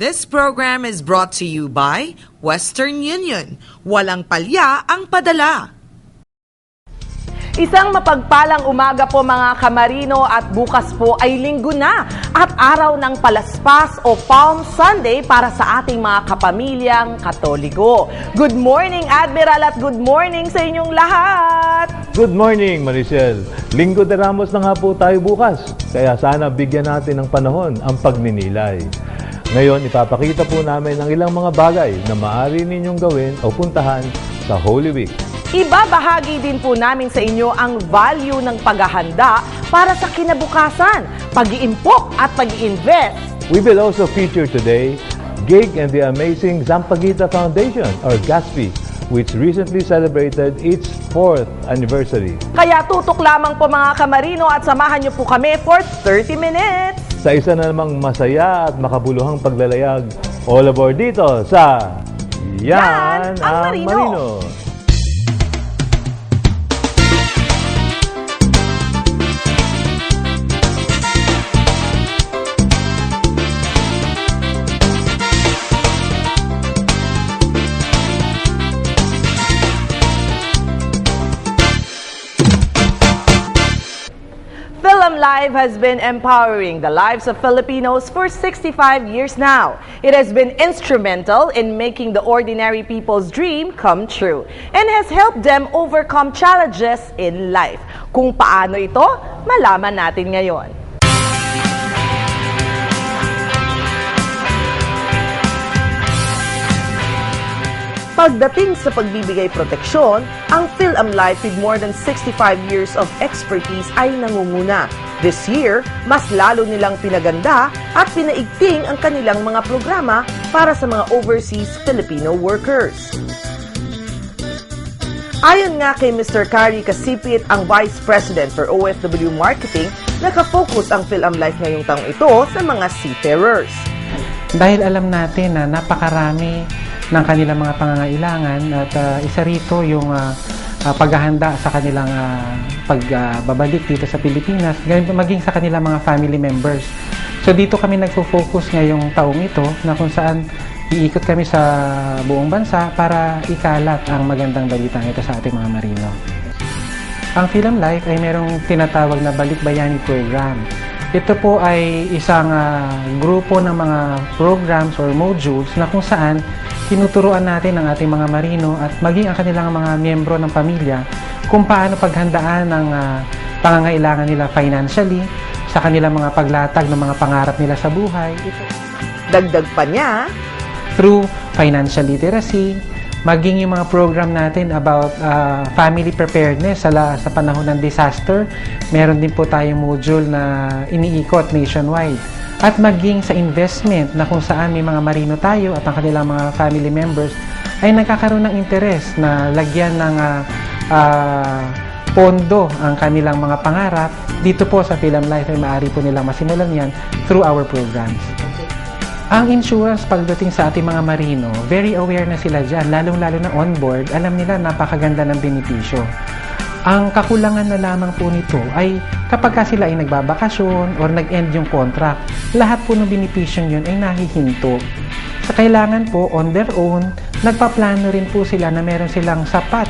This program is brought to you by Western Union. Walang palya ang padala. Isang mapagpalang umaga po mga kamarino at bukas po ay linggo na at araw ng Palaspas o Palm Sunday para sa ating mga kapamilyang Katoliko. Good morning Admiral at good morning sa inyong lahat! Good morning, Maricel. Linggo de Ramos na nga po tayo bukas, kaya sana bigyan natin ng panahon ang pagninilay. Ngayon, ipapakita po namin ang ilang mga bagay na maaari ninyong gawin o puntahan sa Holy Week. Ibabahagi din po namin sa inyo ang value ng paghahanda para sa kinabukasan, pag-iimpok at pag-iinvest. We will also feature today Gig and the Amazing Zampaguita Foundation or GASPI, which recently celebrated its 4th anniversary. Kaya tutok lamang po mga kamarino at samahan niyo po kami for 30 minutes. Sa isa na namang masaya at makabuluhang paglalayag, all aboard dito sa Yan ang Marino. Live has been empowering the lives of Filipinos for 65 years now. It has been instrumental in making the ordinary people's dream come true and has helped them overcome challenges in life. Kung paano ito, malaman natin ngayon. Pagdating sa pagbibigay proteksyon, ang PhilAmLife with more than 65 years of expertise ay nangunguna. This year, mas lalo nilang pinaganda at pinaigting ang kanilang mga programa para sa mga overseas Filipino workers. Ayon nga kay Mr. Kari Kasipit, ang Vice President for OFW Marketing, nakafocus ang PhilAmLife ngayong taong ito sa mga seafarers. Dahil alam natin na napakarami ng kanilang mga pangangailangan at isa rito yung paghahanda sa kanilang pagbabalik dito sa Pilipinas, maging sa kanilang mga family members. So dito kami nagfo-focus ngayong taong ito na kung saan iikot kami sa buong bansa para ikalat ang magandang balitang ito sa ating mga marino. Ang PhilAmLife ay merong tinatawag na Balik Bayani Program. Ito po ay isang grupo ng mga programs or modules na kung saan tinuturuan natin ang ating mga marino at maging ang kanilang mga miyembro ng pamilya kung paano paghandaan ang pangangailangan nila financially sa kanilang mga paglatag ng mga pangarap nila sa buhay. Dagdag pa niya, through financial literacy, maging yung mga program natin about family preparedness sa panahon ng disaster. Meron din po tayong module na iniikot nationwide. At maging sa investment na kung saan may mga marino tayo at ang kanilang mga family members ay nagkakaroon ng interes na lagyan ng pondo ang kanilang mga pangarap. Dito po sa PhilAmLife ay maaari po nilang masimulan yan through our programs. Ang insurance pagdating sa ating mga marino, very aware na sila dyan, lalong-lalo na on-board, alam nila napakaganda ng benepisyo. Ang kakulangan na lamang po nito ay kapag sila ay nagbabakasyon or nag-end yung contract, lahat po ng benepisyon yun ay nahihinto. Sa kailangan po, on their own, nagpaplano rin po sila na meron silang sapat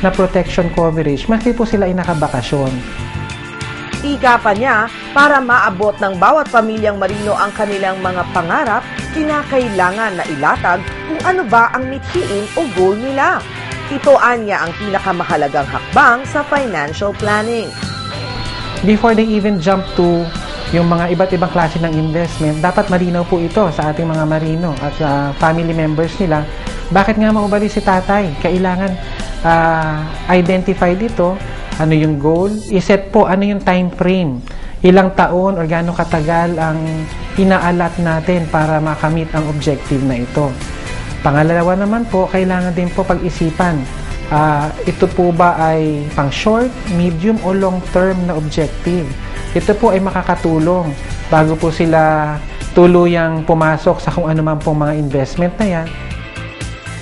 na protection coverage maski po sila ay nakabakasyon. ika pa niya, para maabot ng bawat pamilyang marino ang kanilang mga pangarap, kinakailangan na ilatag kung ano ba ang mithiin o goal nila. Ito anya ang pinakamahalagang hakbang sa financial planning. Before they even jump to yung mga iba't ibang klase ng investment, dapat malinaw po ito sa ating mga marino at family members nila. Bakit nga maubali si tatay? Kailangan identify dito, ano yung goal, iset po ano yung time frame, ilang taon o gaano katagal ang inaalat natin para makamit ang objective na ito. Pangalawa naman po, kailangan din po pag-isipan, ito po ba ay pang short, medium o long term na objective. Ito po ay makakatulong bago po sila tuluyang pumasok sa kung ano man pong mga investment na yan.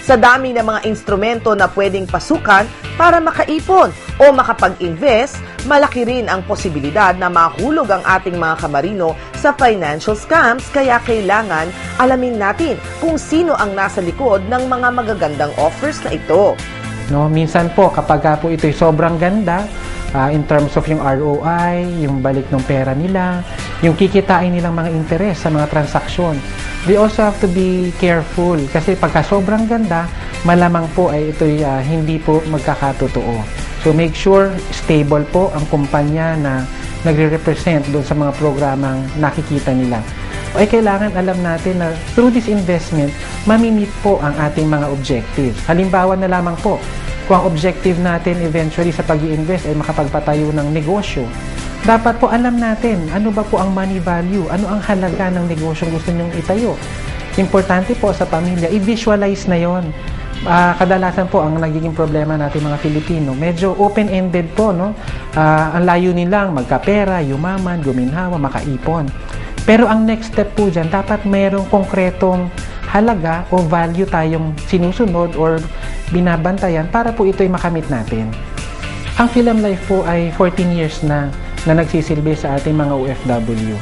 Sa dami ng mga instrumento na pwedeng pasukan para makaipon o makapag-invest, malaki rin ang posibilidad na mahulog ang ating mga kamarino sa financial scams, kaya kailangan alamin natin kung sino ang nasa likod ng mga magagandang offers na ito. No, minsan po kapag po ito'y sobrang ganda, in terms of yung ROI, yung balik ng pera nila, yung kikitain nilang mga interes sa mga transaksyon. We also have to be careful kasi pagka sobrang ganda, malamang po ay ito'y hindi po magkakatotoo. So make sure stable po ang kumpanya na nagre-represent doon sa mga programang nakikita nila. Ay kailangan alam natin na through this investment, mamimit po ang ating mga objectives. Halimbawa na lamang po, kung ang objective natin eventually sa pag-i-invest ay makapagpatayo ng negosyo, dapat po alam natin ano ba po ang money value, ano ang halaga ng negosyong gusto nyong itayo. Importante po sa pamilya, i-visualize na yon. Kadalasan po ang nagiging problema natin mga Filipino, medyo open-ended po, no? Ang layunin lang, magkapera, yumaman, guminhawa, makaipon. Pero ang next step po dyan, dapat mayroong konkretong halaga o value tayong sinusunod or binabantayan para po ito'y makamit natin. Ang Philam Life po ay 14 years na nagsisilbi sa ating mga OFW.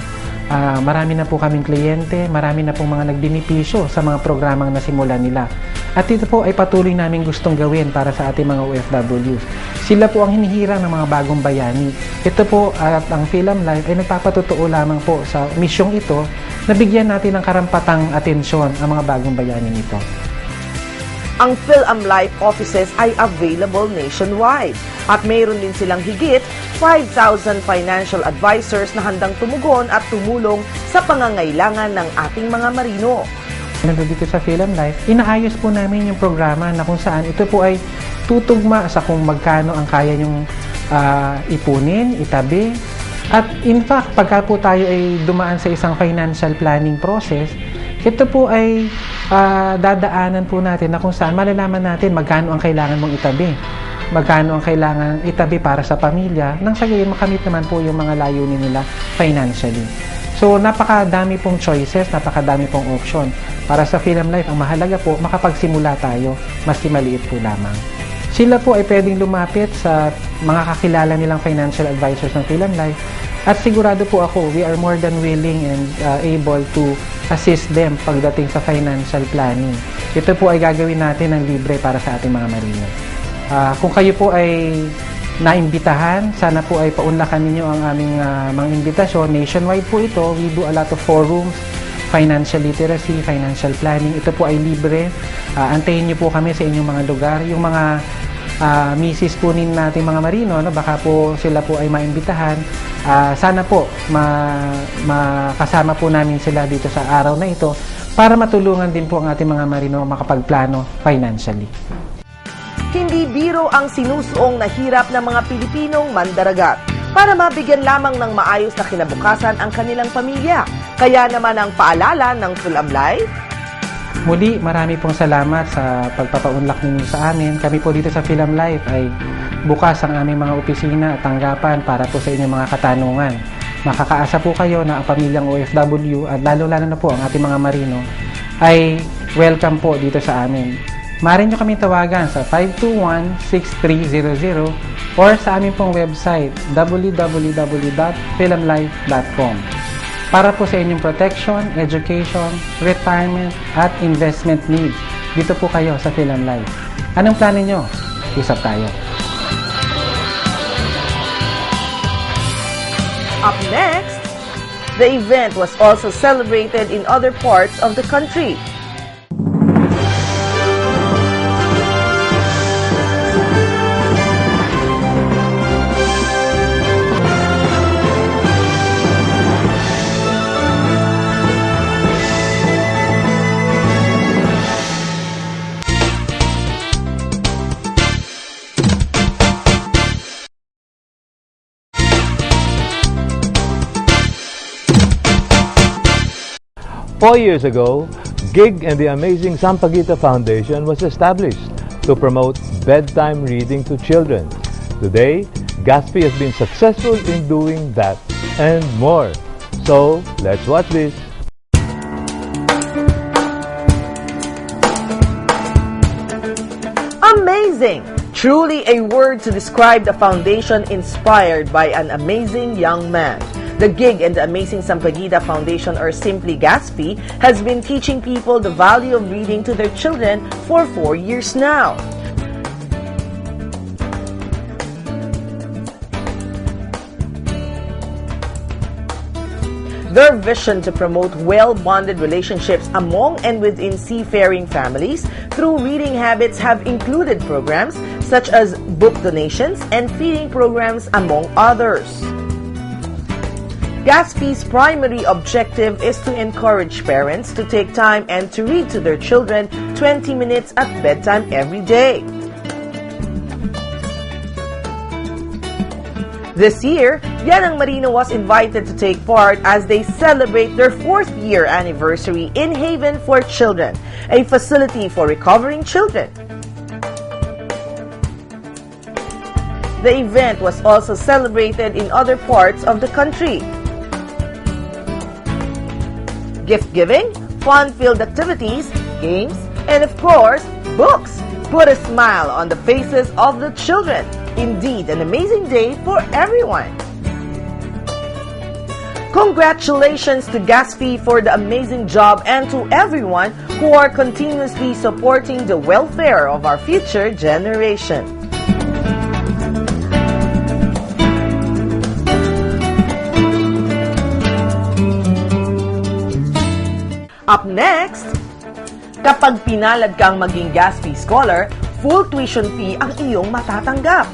Marami na po kaming kliyente, marami na pong mga nagbinipisyo sa mga programang nasimulan nila. At ito po ay patuloy namin gustong gawin para sa ating mga OFWs. Sila po ang hinihirang ng mga bagong bayani. Ito po at ang Philam Life ay nagpapatotoo lamang po sa misyong ito na bigyan natin ng karampatang atensyon ang mga bagong bayani nito. Ang Philam Life offices ay available nationwide at mayroon din silang higit 5,000 financial advisors na handang tumugon at tumulong sa pangangailangan ng ating mga marino. Dito sa Philam Life, inaayos po namin yung programa na kung saan ito po ay tutugma sa kung magkano ang kaya nyong ipunin, itabi. At in fact, pagka po tayo ay dumaan sa isang financial planning process, ito po ay dadaanan po natin na kung saan malalaman natin magkano ang kailangan mong itabi. Magkano ang kailangan itabi para sa pamilya nang sa gayon makamit naman po yung mga layunin nila financially. So, napakadami pong choices, napakadami pong option. Para sa Philam Life, ang mahalaga po, makapagsimula tayo, maski maliit po lamang. Sila po ay pwedeng lumapit sa mga kakilala nilang financial advisors ng Philam Life. At sigurado po ako, we are more than willing and able to assist them pagdating sa financial planning. Ito po ay gagawin natin ng libre para sa ating mga marino. Kung kayo po ay naimbitahan, sana po ay paunlakan ninyo ang aming mga imbitasyon. Nationwide po ito. We do a lot of forums, financial literacy, financial planning. Ito po ay libre. Antayin niyo po kami sa inyong mga lugar. Yung mga misis po natin mga marino, no, baka po sila po ay maimbitahan. Sana po makasama po namin sila dito sa araw na ito para matulungan din po ang ating mga marino makapagplano financially. Hindi biro ang sinusuong na hirap ng mga Pilipinong mandaragat para mabigyan lamang ng maayos na kinabukasan ang kanilang pamilya. Kaya naman ang paalala ng Philam Life. Muli, marami pong salamat sa pagpapaunlak ninyo sa amin. Kami po dito sa Philam Life ay bukas ang aming mga opisina at tanggapan para po sa inyong mga katanungan. Makakaasa po kayo na ang pamilyang OFW at lalo-lalo na po ang ating mga marino ay welcome po dito sa amin. Maaari nyo kami tawagan sa 521-6300 or sa aming pong website www.philamlife.com para po sa inyong protection, education, retirement at investment needs. Dito po kayo sa Philam Life. Anong plano nyo? Usap tayo. Up next, the event was also celebrated in other parts of the country. Four years ago, GIG and the amazing Sampaguita Foundation was established to promote bedtime reading to children. Today, GASPI has been successful in doing that and more. So, let's watch this. Amazing! Truly a word to describe the foundation inspired by an amazing young man. The Gig and the Amazing Sampaguita Foundation, or simply GASFI, has been teaching people the value of reading to their children for 4 years now. Their vision to promote well-bonded relationships among and within seafaring families through reading habits have included programs such as book donations and feeding programs, among others. GASFI's primary objective is to encourage parents to take time and to read to their children 20 minutes at bedtime every day. This year, Yanang Marino was invited to take part as they celebrate their 4th year anniversary in Haven for Children, a facility for recovering children. The event was also celebrated in other parts of the country. Gift giving, fun-filled activities, games, and of course, books put a smile on the faces of the children. Indeed, an amazing day for everyone. Congratulations to GASFI for the amazing job and to everyone who are continuously supporting the welfare of our future generation. Up next, kapag pinalad kang maging GASFI Scholar, full tuition fee ang iyong matatanggap.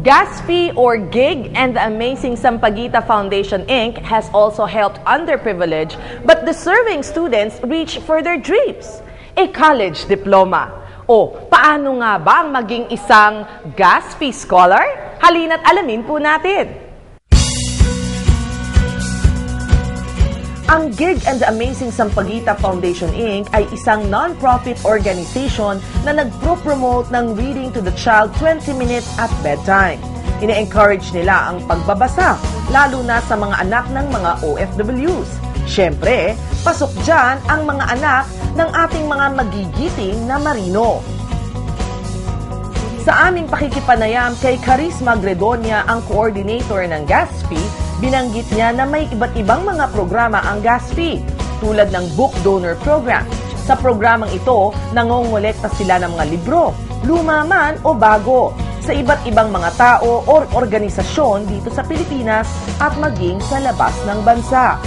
GASFI, or Gig and the Amazing Sampaguita Foundation, Inc. has also helped underprivileged but deserving students reach for their dreams, a college diploma. O, paano nga ba ang maging isang GASFI Scholar? Halina't alamin po natin. Ang Gig and the Amazing Sampaguita Foundation, Inc. ay isang non-profit organization na nagpro-promote ng reading to the child 20 minutes at bedtime. Ine-encourage nila ang pagbabasa, lalo na sa mga anak ng mga OFWs. Siyempre, pasok dyan ang mga anak ng ating mga magigiting na marino. Sa aming pakikipanayam kay Charisma Gredonia, ang coordinator ng GASFI, binanggit niya na may iba't ibang mga programa ang GASFI, tulad ng book donor program. Sa programang ito, nangongolekta sila ng mga libro, luma man o bago, sa iba't ibang mga tao o organisasyon dito sa Pilipinas at maging sa labas ng bansa.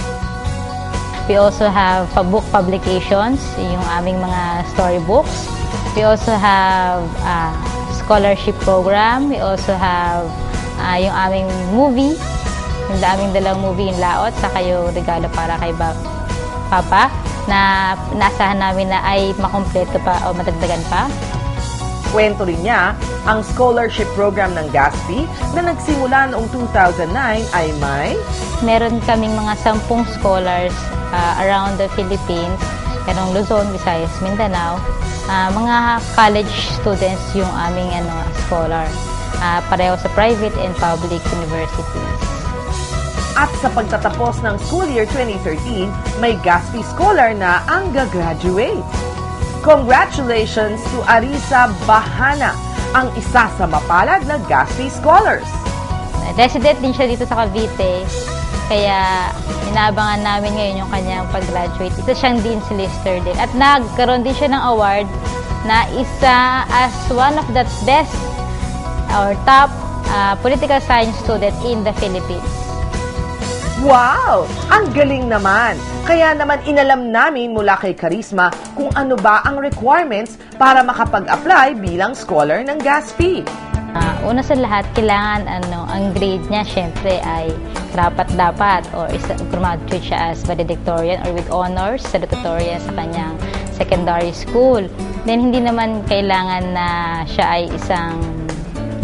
We also have book publications, yung aming mga storybooks. We also have scholarship program. We also have yung aming movie, yung aming dalang movie in Laot, saka yung regalo para kay Papa, na naasahan namin na ay makompleto pa o matagdagan pa. Kwento rin niya, ang scholarship program ng GASFI na nagsimula noong 2009 ay meron kaming mga 10 scholars around the Philippines, kanong Luzon, Visayas, Mindanao. Mga college students yung aming scholar, pareho sa private and public universities. At sa pagtatapos ng school year 2013, may GASFI Scholar na ang gagraduate. Congratulations to Arisa Bahana, ang isa sa mapalad na GASFI Scholars. Resident din siya dito sa Cavite, kaya inaabangan namin ngayon yung kanyang pag-graduate. Isa siyang Dean's Lister din. At nagkaroon din siya ng award na isa as one of the best or top political science student in the Philippines. Wow! Ang galing naman! Kaya naman inalam namin mula kay Charisma kung ano ba ang requirements para makapag-apply bilang scholar ng GASFI. Una sa lahat, kailangan ang grade niya syempre ay dapat or graduate siya as valedictorian or with honors salutatorian sa kanyang secondary school. Then hindi naman kailangan na siya ay isang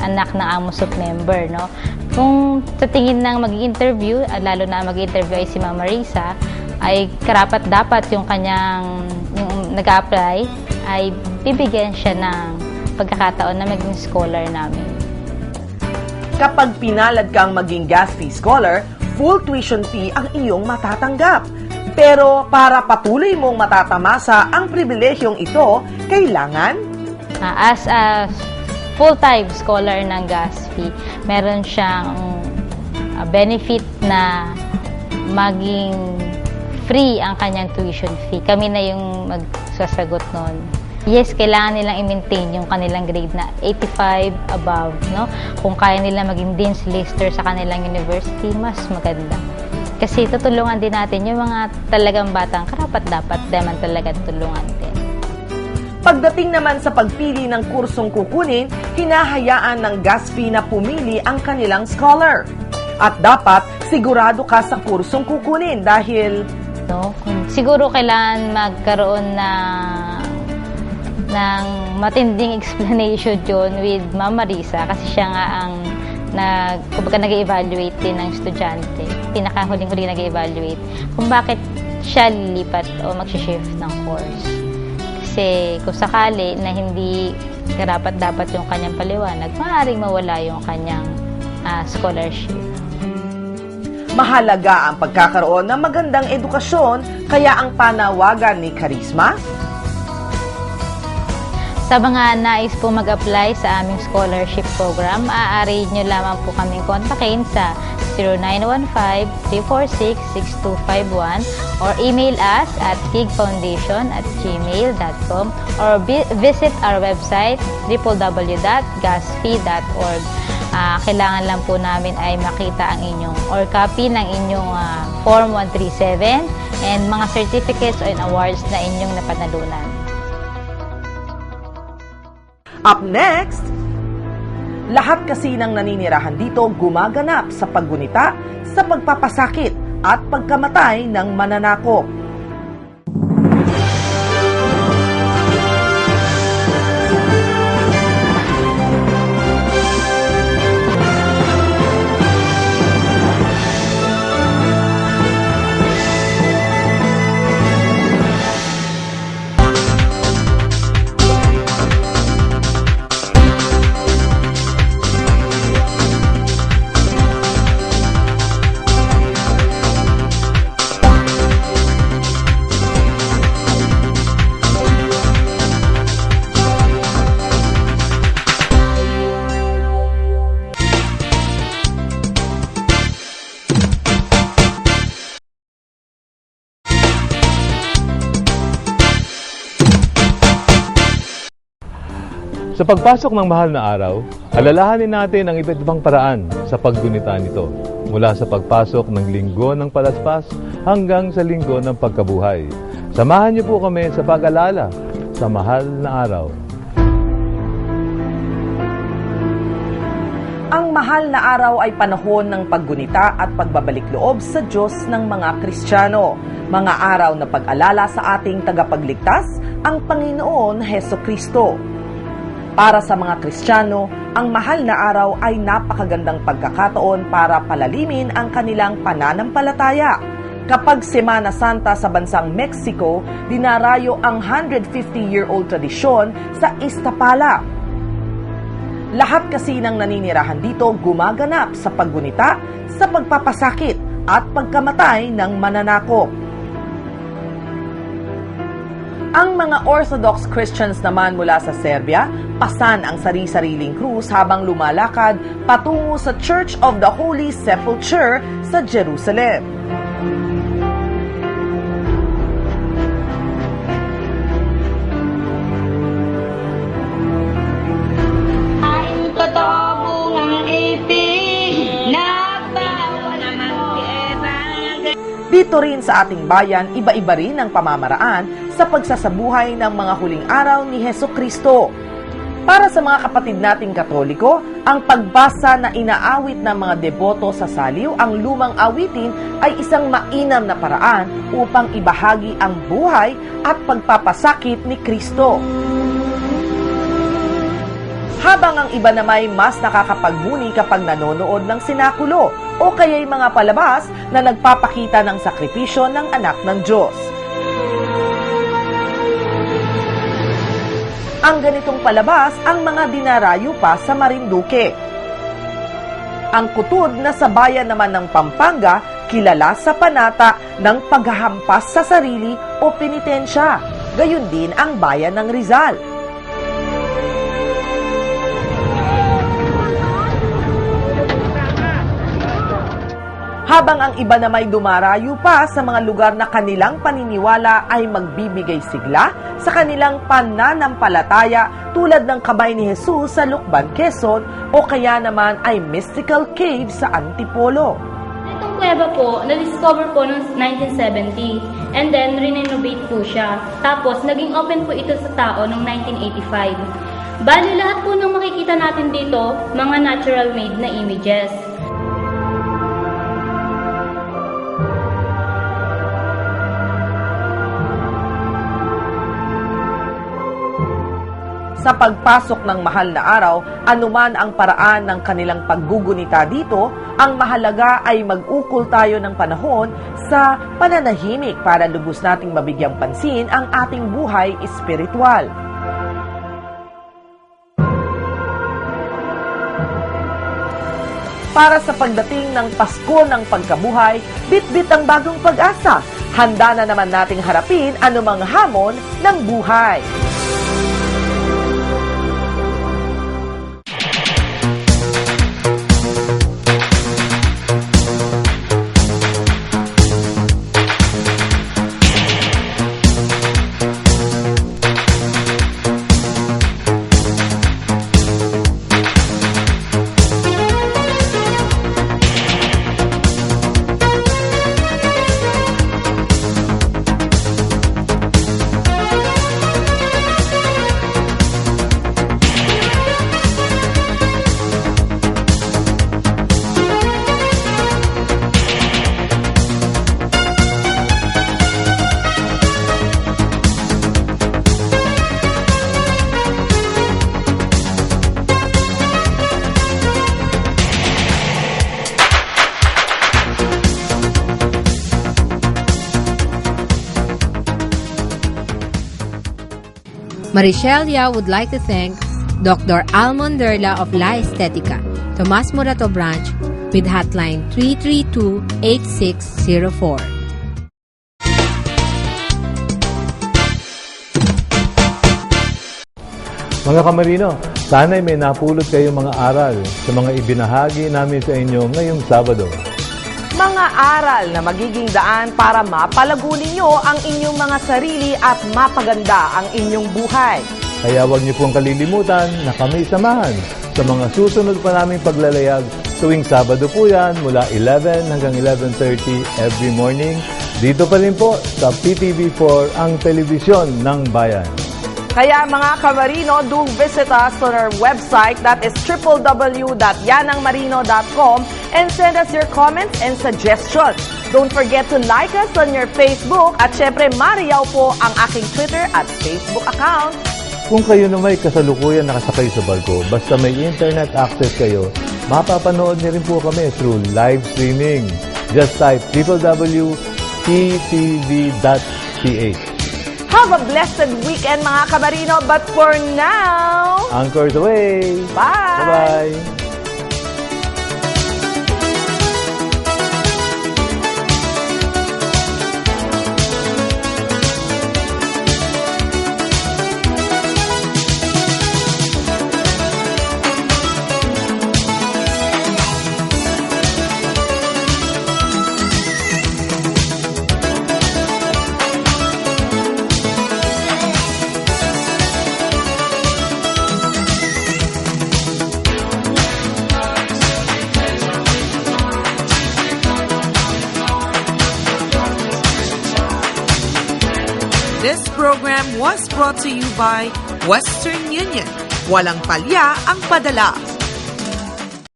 anak ng AMUSUP member, no? Kung sa tingin ng mag-interview, lalo na mag-interview ay si Ma'am Marisa, ay karapat-dapat yung kanyang yung nag-apply ay bibigyan siya ng pagkakataon na maging scholar namin. Kapag pinalad kang maging gas fee scholar, full tuition fee ang iyong matatanggap. Pero para patuloy mong matatamasa ang pribilehiyong ito, kailangan As a full-time scholar ng GASFI, meron siyang benefit na maging free ang kanyang tuition fee. Kami na yung magsasagot nun. Yes, kailangan nilang i-maintain yung kanilang grade na 85 above, no? Kung kaya nila maging Dean's Lister sa kanilang university, mas maganda. Kasi tutulungan din natin yung mga talagang batang karapat-dapat naman talaga tulungan din. Pagdating naman sa pagpili ng kursong kukunin, hinahayaan ng GASFI na pumili ang kanilang scholar. At dapat sigurado ka sa kursong kukunin dahil No? Siguro kailangan magkaroon ng matinding explanation yun with Ma'am Marisa kasi siya nga ang nag-evaluate din ng estudyante. Pinakahuling-huli nag-evaluate kung bakit siya lilipat o mag-shift ng course. Kasi kung sakali na hindi karapat-dapat yung kanyang paliwanag, maaaring mawala yung kanyang scholarship. mahalaga ang pagkakaroon ng magandang edukasyon, kaya ang panawagan ni Charisma, sa mga nais po mag-apply sa aming scholarship program, maaari nyo lamang po kaming kontakin sa 0915-346-6251 or email us at kigfoundation@gmail.com or visit our website www.gasfi.org. Kailangan lang po namin ay makita ang inyong or copy ng inyong Form 137 and mga certificates and awards na inyong napanalunan. Up next, lahat kasi ng naninirahan dito gumaganap sa paggunita, sa pagpapasakit at pagkamatay ng mananakop. Sa pagpasok ng mahal na araw, alalahanin natin ang iba't ibang paraan sa paggunita nito, mula sa pagpasok ng linggo ng palaspas hanggang sa linggo ng pagkabuhay. Samahan niyo po kami sa pag-alala sa mahal na araw. Ang mahal na araw ay panahon ng paggunita at pagbabalik loob sa Diyos ng mga Kristiyano. Mga araw na pag-alala sa ating tagapagligtas, ang Panginoon Hesukristo. Para sa mga Kristiyano, ang mahal na araw ay napakagandang pagkakataon para palalimin ang kanilang pananampalataya. Kapag Semana Santa sa bansang Mexico, dinarayo ang 150-year-old tradisyon sa Iztapala. Lahat kasi ng naninirahan dito gumaganap sa paggunita, sa pagpapasakit at pagkamatay ng mananakop. Ang mga Orthodox Christians naman mula sa Serbia, pasan ang sari-sariling krus habang lumalakad patungo sa Church of the Holy Sepulchre sa Jerusalem. Dito rin sa ating bayan, iba-iba rin ang pamamaraan sa pagsasabuhay ng mga huling araw ni Hesukristo. Para sa mga kapatid nating Katoliko, ang pagbasa na inaawit ng mga deboto sa saliw ang lumang awitin ay isang mainam na paraan upang ibahagi ang buhay at pagpapasakit ni Kristo. Habang ang iba namay mas nakakapagmuni kapag nanonood ng sinakulo o kaya'y mga palabas na nagpapakita ng sakripisyo ng anak ng Diyos. Ang ganitong palabas ang mga dinarayo pa sa Marinduque. Ang kutud na sa bayan naman ng Pampanga, kilala sa panata ng paghahampas sa sarili o penitensya. Gayon din ang bayan ng Rizal. Habang ang iba na may dumarayo pa sa mga lugar na kanilang paniniwala ay magbibigay sigla sa kanilang pananampalataya tulad ng kamay ni Jesus sa Lucban, Quezon o kaya naman ay mystical cave sa Antipolo. Itong kuweba po, na-discover po noong 1970 and then renovate po siya. Tapos naging open po ito sa tao noong 1985. Bali lahat po ng makikita natin dito, mga natural made na images. Sa pagpasok ng mahal na araw, anuman ang paraan ng kanilang paggugunita dito, ang mahalaga ay mag-ukol tayo ng panahon sa pananahimik para lubos nating mabigyang pansin ang ating buhay espiritual. Para sa pagdating ng Pasko ng Pagkabuhay, bit-bit ang bagong pag-asa. Handa na naman nating harapin anumang hamon ng buhay. Marichelle Yao would like to thank Dr. Almond Derla of La Estetica, Tomas Morato Branch, with hotline 332-8604. Mga kamarino, sana'y may napulot kayong mga aral sa mga ibinahagi namin sa inyo ngayong Sabado. Mga aral na magiging daan para mapalago ninyo ang inyong mga sarili at mapaganda ang inyong buhay. Kaya huwag niyo pong kalilimutan na kami samahan sa mga susunod pa naming paglalayag tuwing Sabado po yan mula 11 hanggang 11:30 every morning. Dito pa rin po sa PTV4, ang telebisyon ng bayan. Kaya mga kamarino, do visit us on our website, that is www.yanangmarino.com, and send us your comments and suggestions. Don't forget to like us on your Facebook at syempre Mariaw po ang aking Twitter at Facebook account. Kung kayo na may kasalukuyan nakasakay sa barko, basta may internet access kayo, mapapanood niyo rin po kami through live streaming. Just type www.ttv.ph. Have a blessed weekend mga kamarino, but for now, Anchors away! bye! Bye-bye! This program was brought to you by Western Union. Walang palya ang padala.